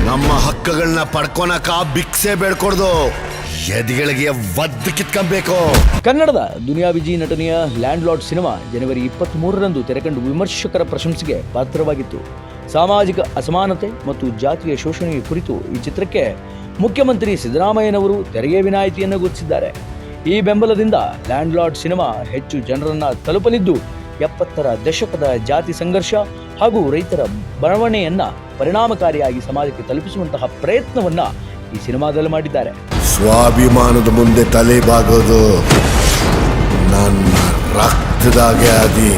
ನಮ್ಮ ಹಕ್ಕುಗಳನ್ನ ಪಡ್ಕೊನಕ ಭಿಕ್ಷೆ ಬೇಡ್ಕೊಡ್ದು ಎದಿಗಳಿಗೆ ಒದ್ದು ಕಿತ್ಕೊಬೇಕು. ಕನ್ನಡದ ದುನಿಯಾ ವಿಜಿ ನಟನೆಯ ಲ್ಯಾಂಡ್ ಲಾರ್ಡ್ ಸಿನಿಮಾ ಜನವರಿ 23ರಂದು ತೆರೆಕಂಡು ವಿಮರ್ಶಕರ ಪ್ರಶಂಸೆಗೆ ಪಾತ್ರವಾಗಿತ್ತು. ಸಾಮಾಜಿಕ ಅಸಮಾನತೆ ಮತ್ತು ಜಾತಿಯ ಶೋಷಣೆಯ ಕುರಿತು ಈ ಚಿತ್ರಕ್ಕೆ ಮುಖ್ಯಮಂತ್ರಿ ಸಿದ್ದರಾಮಯ್ಯನವರು ತೆರಿಗೆ ವಿನಾಯಿತಿಯನ್ನು ಘೋಷಿಸಿದ್ದಾರೆ. ಈ ಬೆಂಬಲದಿಂದ ಲ್ಯಾಂಡ್ ಲಾರ್ಡ್ ಸಿನಿಮಾ ಹೆಚ್ಚು ಜನರನ್ನ ತಲುಪಲಿದ್ದು 70ರ ದಶಕದ ಜಾತಿ ಸಂಘರ್ಷ ಹಾಗೂ ರೈತರ ಬರವಣೆಯನ್ನ ಪರಿಣಾಮಕಾರಿಯಾಗಿ ಸಮಾಜಕ್ಕೆ ತಲುಪಿಸುವಂತಹ ಪ್ರಯತ್ನವನ್ನ ಈ ಸಿನಿಮಾದಲ್ಲಿ ಮಾಡಿದ್ದಾರೆ. ಸ್ವಾಭಿಮಾನದ ಮುಂದೆ ತಲೆ ಬಾಗೋದು ನನ್ನ ರಕ್ತದಾಗೆ ಆದಿ.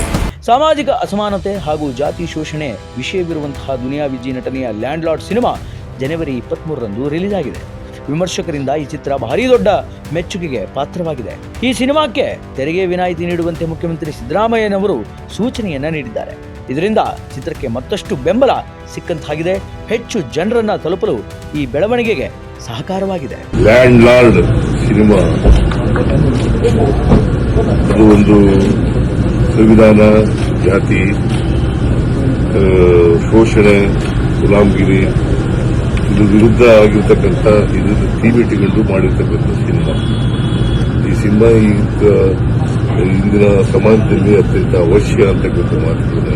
ಸಾಮಾಜಿಕ ಅಸಮಾನತೆ ಹಾಗೂ ಜಾತಿ ಶೋಷಣೆ ವಿಷಯವಿರುವಂತಹ ದುನಿಯಾ ವಿಜಿ ನಟನೆಯ ಲ್ಯಾಂಡ್ ಲಾರ್ಡ್ ಸಿನಿಮಾ ಜನವರಿ 23ರಂದು ರಿಲೀಸ್ ಆಗಿದೆ. ವಿಮರ್ಶಕರಿಂದ ಈ ಚಿತ್ರ ಭಾರಿ ದೊಡ್ಡ ಮೆಚ್ಚುಗೆಗೆ ಪಾತ್ರವಾಗಿದೆ. ಈ ಸಿನಿಮಾಕ್ಕೆ ತೆರಿಗೆ ವಿನಾಯಿತಿ ನೀಡುವಂತೆ ಮುಖ್ಯಮಂತ್ರಿ ಸಿದ್ದರಾಮಯ್ಯನವರು ಸೂಚನೆಯನ್ನ ನೀಡಿದ್ದಾರೆ. ಇದರಿಂದ ಚಿತ್ರಕ್ಕೆ ಮತ್ತಷ್ಟು ಬೆಂಬಲ ಸಿಕ್ಕಂತಾಗಿದೆ. ಹೆಚ್ಚು ಜನರನ್ನ ತಲುಪಲು ಈ ಬೆಳವಣಿಗೆಗೆ ಸಹಕಾರವಾಗಿದೆ. ಲ್ಯಾಂಡ್ ಲಾರ್ಡ್ ಸಿನಿಮಾ ಅದು ಒಂದು ಸಂವಿಧಾನ, ಜಾತಿ, ಶೋಷಣೆ, ಗುಲಾಮಗಿರಿ ಇದು ವಿರುದ್ಧ ಆಗಿರ್ತಕ್ಕಂಥ ಇದನ್ನು ಥೀಮ್ ಇಟ್ಟುಕೊಂಡು ಮಾಡಿರ್ತಕ್ಕಂಥ ಸಿನಿಮಾ. ಈ ಸಿನಿಮಾ ಈಗ ಇಂದಿನ ಸಮಾಜದಲ್ಲಿ ಅತ್ಯಂತ ಅವಶ್ಯ ಅಂತಕ್ಕಂಥ ಮಾತುಗಳು.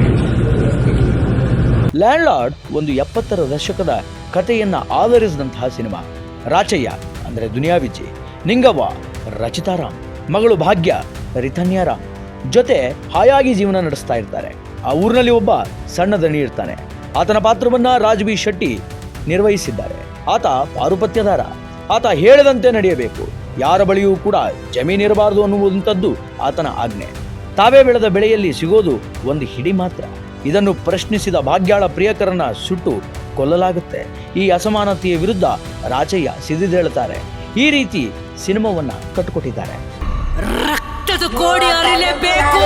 ಲ್ಯಾಂಡ್ ಲಾರ್ಡ್ ಒಂದು 70ರ ದಶಕದ ಕಥೆಯನ್ನ ಆಧರಿಸಿದಂತಹ ಸಿನಿಮಾ. ರಾಚಯ್ಯ ಅಂದ್ರೆ ದುನಿಯಾ ವಿಜಿ, ನಿಂಗವ್ವ ರಚಿತಾರಾಮ್, ಮಗಳು ಭಾಗ್ಯ ರಿತನ್ಯಾರಾಮ್ ಜೊತೆ ಹಾಯಾಗಿ ಜೀವನ ನಡೆಸ್ತಾ ಇರ್ತಾರೆ. ಆ ಊರಿನಲ್ಲಿ ಒಬ್ಬ ಸಣ್ಣ ದಣಿ ಇರ್ತಾನೆ. ಆತನ ಪಾತ್ರವನ್ನ ರಾಜ್ಬಿ ಶೆಟ್ಟಿ ನಿರ್ವಹಿಸಿದ್ದಾರೆ. ಆತ ಪಾರುಪತ್ಯದಾರ. ಆತ ಹೇಳದಂತೆ ನಡೆಯಬೇಕು. ಯಾರ ಬಳಿಯೂ ಕೂಡ ಜಮೀನಿರಬಾರದು ಅನ್ನುವಂಥದ್ದು ಆತನ ಆಜ್ಞೆ. ತಾವೇ ಬೆಳೆದ ಬೆಳೆಯಲ್ಲಿ ಸಿಗೋದು ಒಂದು ಹಿಡಿ ಮಾತ್ರ. ಇದನ್ನು ಪ್ರಶ್ನಿಸಿದ ಭಾಗ್ಯಾಳ ಪ್ರಿಯಕರನ್ನ ಸುಟ್ಟು ಕೊಲ್ಲಲಾಗುತ್ತೆ. ಈ ಅಸಮಾನತೆಯ ವಿರುದ್ಧ ರಾಚಯ್ಯ ಸಿಡಿದೇಳುತ್ತಾರೆ. ಈ ರೀತಿ ಸಿನಿಮಾವನ್ನ ಕಟ್ಟಿಕೊಟ್ಟಿದ್ದಾರೆ. ರಕ್ತದ ಕೋಡಿ ಅರಿಲೇಬೇಕು.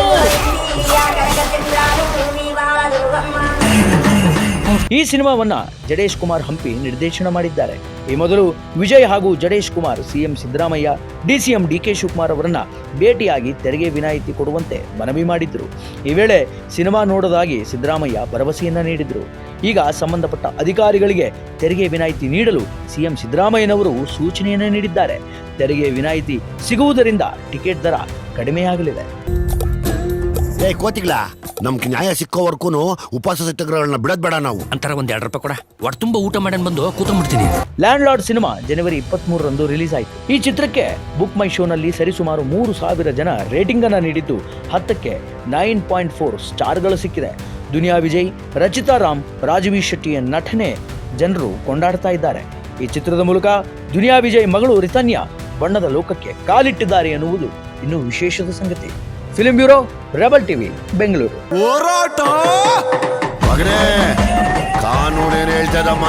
ಈ ಸಿನಿಮಾವನ್ನ ಜಡೇಶ್ ಕುಮಾರ್ ಹಂಪಿ ನಿರ್ದೇಶನ ಮಾಡಿದ್ದಾರೆ. ಈ ಮೊದಲು ವಿಜಯ್ ಹಾಗೂ ಜಡೇಶ್ ಕುಮಾರ್ ಸಿಎಂ ಸಿದ್ದರಾಮಯ್ಯ, ಡಿಸಿಎಂ ಡಿಕೆ ಶಿವಕುಮಾರ್ ಅವರನ್ನ ಭೇಟಿಯಾಗಿ ತೆರಿಗೆ ವಿನಾಯಿತಿ ಕೊಡುವಂತೆ ಮನವಿ ಮಾಡಿದ್ರು. ಈ ವೇಳೆ ಸಿನಿಮಾ ನೋಡೋದಾಗಿ ಸಿದ್ದರಾಮಯ್ಯ ಭರವಸೆಯನ್ನ ನೀಡಿದ್ರು. ಈಗ ಸಂಬಂಧಪಟ್ಟ ಅಧಿಕಾರಿಗಳಿಗೆ ತೆರಿಗೆ ವಿನಾಯಿತಿ ನೀಡಲು ಸಿಎಂ ಸಿದ್ದರಾಮಯ್ಯನವರು ಸೂಚನೆಯನ್ನ ನೀಡಿದ್ದಾರೆ. ತೆರಿಗೆ ವಿನಾಯಿತಿ ಸಿಗುವುದರಿಂದ ಟಿಕೆಟ್ ದರ ಕಡಿಮೆಯಾಗಲಿದೆ. ಕೋತಿಗಳ ನಮ್ಗೆ ನ್ಯಾಯ ಸಿಕ್ಕೋವರ್ಗೂ ಉಪವಾಸ ಸತ್ಯಾಗ್ರಹಗಳನ್ನ ಬಿಡೋದ್ ಬೇಡ. ನಾವು ಅಂತರ ಒಂದ್ 2 ರೂಪಾಯಿ ಕೊಡ, ಒಟ್ಟು ತುಂಬ ಊಟ ಮಾಡಿ ಬಂದು ಕೂತ್ಬಿಡ್ತೀನಿ. ಲ್ಯಾಂಡ್ ಲಾರ್ಡ್ ಸಿನಿಮಾ ಜನವರಿ 23ರಂದು ರಿಲೀಸ್ ಆಯಿತು. ಈ ಚಿತ್ರಕ್ಕೆ ಬುಕ್ ಮೈ ಶೋನಲ್ಲಿ ಸರಿಸುಮಾರು 3,000 ಜನ ರೇಟಿಂಗ್ ಅನ್ನ ನೀಡಿದ್ದು 10ಕ್ಕೆ 9.4 ಸ್ಟಾರ್ಗಳು ಸಿಕ್ಕಿದೆ. ದುನಿಯಾ ವಿಜಯ್, ರಚಿತಾರಾಮ್, ರಾಜ್ಬಿ ಶೆಟ್ಟಿಯ ನಟನೆ ಜನರು ಕೊಂಡಾಡ್ತಾ ಇದ್ದಾರೆ. ಈ ಚಿತ್ರದ ಮೂಲಕ ದುನಿಯಾ ವಿಜಯ್ ಮಗಳು ರಿತನ್ಯಾ ಬಣ್ಣದ ಲೋಕಕ್ಕೆ ಕಾಲಿಟ್ಟಿದ್ದಾರೆ ಎನ್ನುವುದು ಇನ್ನೂ ವಿಶೇಷದ ಸಂಗತಿ. Film bureau, rebel TV, Bengaluru. ಹೋರಾಟ ಕಾನೂನೇನು ಹೇಳ್ತದಮ್ಮ.